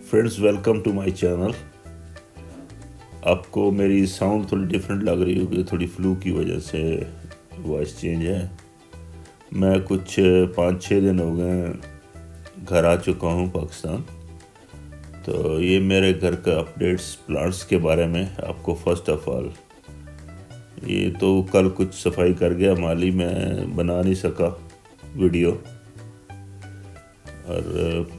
Friends, welcome to my channel. आपको मेरी sound थोड़ी डिफरेंट लग रही होगी, थोड़ी फ्लू की वजह से वॉइस चेंज है। मैं कुछ 5-6 दिन हो गए घर आ चुका हूँ पाकिस्तान। तो ये मेरे घर का अपडेट्स प्लांट्स के बारे में आपको। फर्स्ट ऑफ ऑल, ये तो कल कुछ सफाई कर गया माली, मैं बना नहीं सका वीडियो। और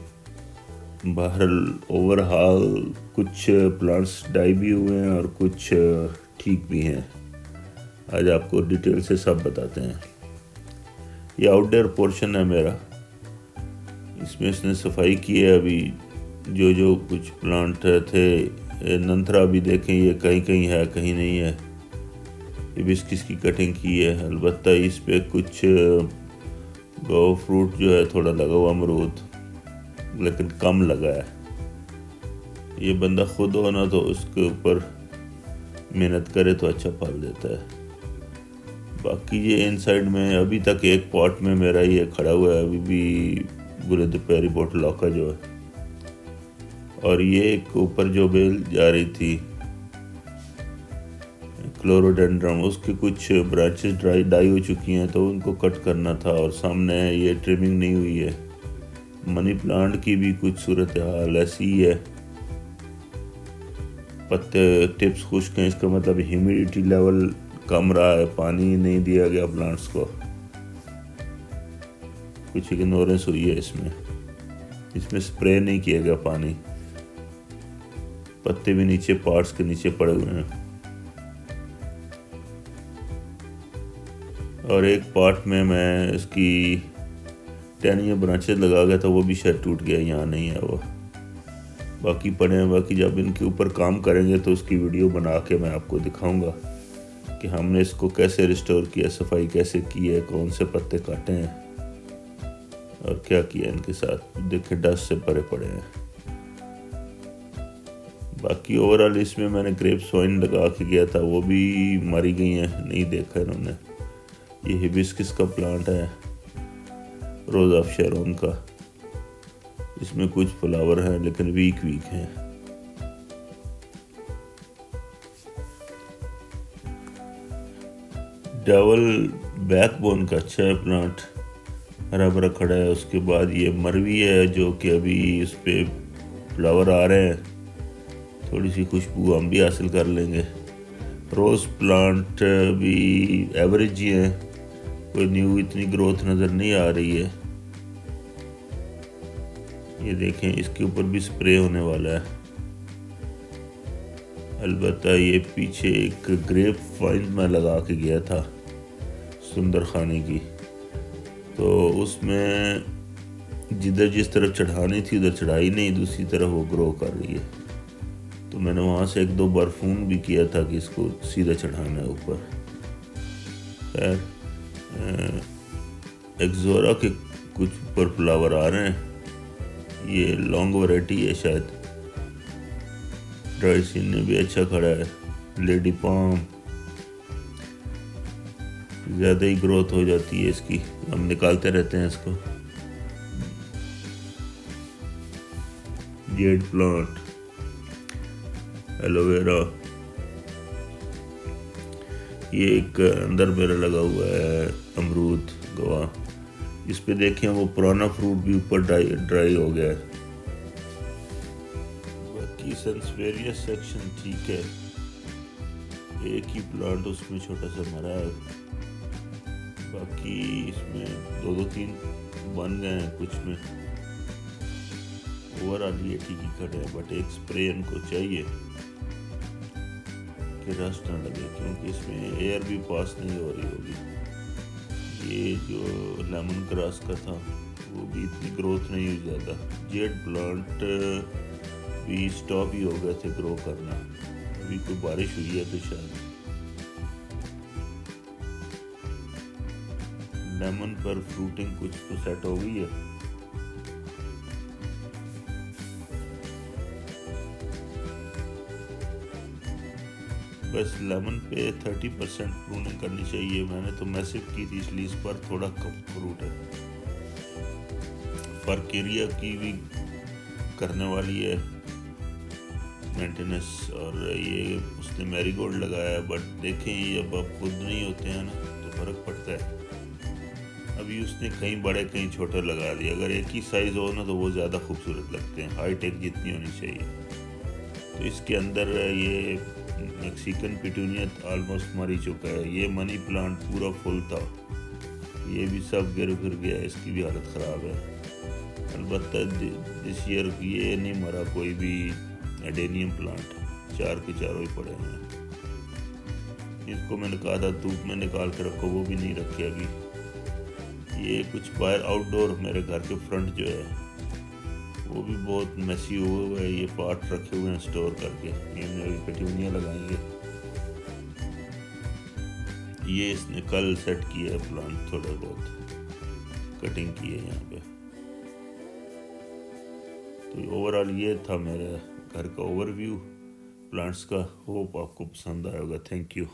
बहरहाल ओवरऑल कुछ प्लांट्स डाई भी हुए हैं और कुछ ठीक भी हैं। आज आपको डिटेल से सब बताते हैं। ये आउटडोर पोर्शन है मेरा, इसमें इसने सफाई की है। अभी जो कुछ प्लांट थे, नंतरा भी देखें, ये कहीं कहीं है कहीं नहीं है। हिबिस्किस की कटिंग की है, अलबत्ता इस पे कुछ गो फ्रूट जो है थोड़ा लगा हुआ, अमरूद, लेकिन कम लगा है। ये बंदा खुद हो ना तो उसके ऊपर मेहनत करे तो अच्छा फल देता है। बाकी ये इनसाइड में अभी तक एक पॉट में मेरा ये खड़ा हुआ है, अभी भी बुरे दोपहरी बोट लौका जो है। और ये एक ऊपर जो बेल जा रही थी क्लोरोडेंड्रम, उसके कुछ ब्रांचेस डाई हो चुकी हैं, तो उनको कट करना था। और सामने ये ट्रिमिंग नहीं हुई है। मनी प्लांट की भी कुछ सूरत हाल ऐसी ही है। पत्ते टिप्स खुश्क हैं, इसका मतलब ह्यूमिडिटी लेवल कम रहा है, पानी नहीं दिया गया प्लांट्स को। कुछ इग्नोरेंस हुई है इसमें स्प्रे नहीं किया गया पानी। पत्ते भी नीचे पार्ट्स के नीचे पड़े हुए हैं। और एक पार्ट में मैं इसकी टहनियाँ ब्रांचेस लगा गया था, वो भी शायद टूट गया, यहाँ नहीं है वो। बाकी पड़े हैं। बाकी जब इनके ऊपर काम करेंगे तो उसकी वीडियो बना के मैं आपको दिखाऊंगा कि हमने इसको कैसे रिस्टोर किया, सफाई कैसे की है, कौन से पत्ते काटे हैं और क्या किया इनके साथ। देखे डस्ट से भरे पड़े हैं। बाकी ओवरऑल इसमें मैंने ग्रेप्स वाइन लगा के गया था, वो भी मरी गई हैं, नहीं देखा इन्होंने। ये हिबिस्किस का प्लांट है, रोज ऑफ शेरोन का। इसमें कुछ फ्लावर हैं लेकिन वीक हैं। डबल बैकबोन का अच्छा है प्लांट, हरा भरा खड़ा है। उसके बाद ये मरवी है जो कि अभी इस पे फ्लावर आ रहे हैं, थोड़ी सी खुशबू हम भी हासिल कर लेंगे। रोज प्लांट भी एवरेज ही है, कोई न्यू इतनी ग्रोथ नज़र नहीं आ रही है। ये देखें, इसके ऊपर भी स्प्रे होने वाला है। अलबत्ता ये पीछे एक ग्रेप वाइन में लगा के गया था सुंदर खाने की, तो उसमें जिधर जिस तरफ चढ़ानी थी उधर चढ़ाई नहीं, दूसरी तरफ वो ग्रो कर रही है। तो मैंने वहाँ से 1-2 बार फ़ोन भी किया था कि इसको सीधा चढ़ाना है ऊपर। खैर, एक्सोरा के कुछ ऊपर फ्लावर आ रहे हैं। ये लॉन्ग वैरायटी है शायद। ड्राई सीन में भी अच्छा खड़ा है। लेडी पाम ज़्यादा ही ग्रोथ हो जाती है इसकी, हम निकालते रहते हैं इसको। जेड प्लांट, एलोवेरा, ये एक अंदर मेरा लगा हुआ है अमरूद गवा। इस पे देखें वो पुराना फ्रूट भी ऊपर ड्राई हो गया है। बाकी सेंसवेरियस सेक्शन ठीक है, एक ही प्लांट उसमें छोटा सा मरा है। बाकी इसमें 2-3 बन गए हैं कुछ में। ओवरऑल ये ठीक ही खड़े हैं, बट एक स्प्रे इनको चाहिए कि रस्ट ना लगे, क्योंकि इसमें एयर भी पास नहीं हो रही होगी। ये जो लेमन ग्रास का था वो भी इतनी ग्रोथ नहीं हुई ज़्यादा। जेड प्लांट भी स्टॉप ही हो गए थे ग्रो करना, अभी कोई बारिश हुई है तो शायद। लेमन पर फ्रूटिंग कुछ तो सेट हो गई है। बस लेमन पे 30% प्रूनिंग करनी चाहिए। मैंने तो मैसिव की थी, इसलिए इस पर थोड़ा कम फ्रूट है। फर्केरिया की भी करने वाली है, मेंटेनेंस। और ये उसने मैरीगोल्ड लगाया, बट देखें ये जब आप खुद नहीं होते हैं ना तो फ़र्क पड़ता है। अभी उसने कहीं बड़े कहीं छोटे लगा दिए। अगर एक ही साइज़ हो ना तो वो ज़्यादा खूबसूरत लगते हैं, हाइट एक जितनी होनी चाहिए। तो इसके अंदर ये मैक्सिकन पिटूनिया ऑलमोस्ट मर ही चुका है। ये मनी प्लांट पूरा फुल था, ये भी सब गिर फिर गया, इसकी भी हालत ख़राब है। अलबत्ता दिस ईयर ये नहीं मरा कोई भी एडेनियम प्लांट, चार के चारों ही पड़े हैं। इसको मैंने कहा था धूप में निकाल के रखो, वो भी नहीं रखे अभी। ये कुछ बाहर आउटडोर मेरे घर के फ्रंट जो है वो भी बहुत मैसी हुआ हुआ है। ये पार्ट रखे हुए हैं स्टोर करके, ये अभी पेटूनिया लगाएंगे। ये इसने कल सेट किया है प्लांट, थोड़ा बहुत कटिंग की है यहाँ पे। तो ओवरऑल ये था मेरे घर का ओवरव्यू प्लांट्स का। होप आपको पसंद आया होगा। Thank you.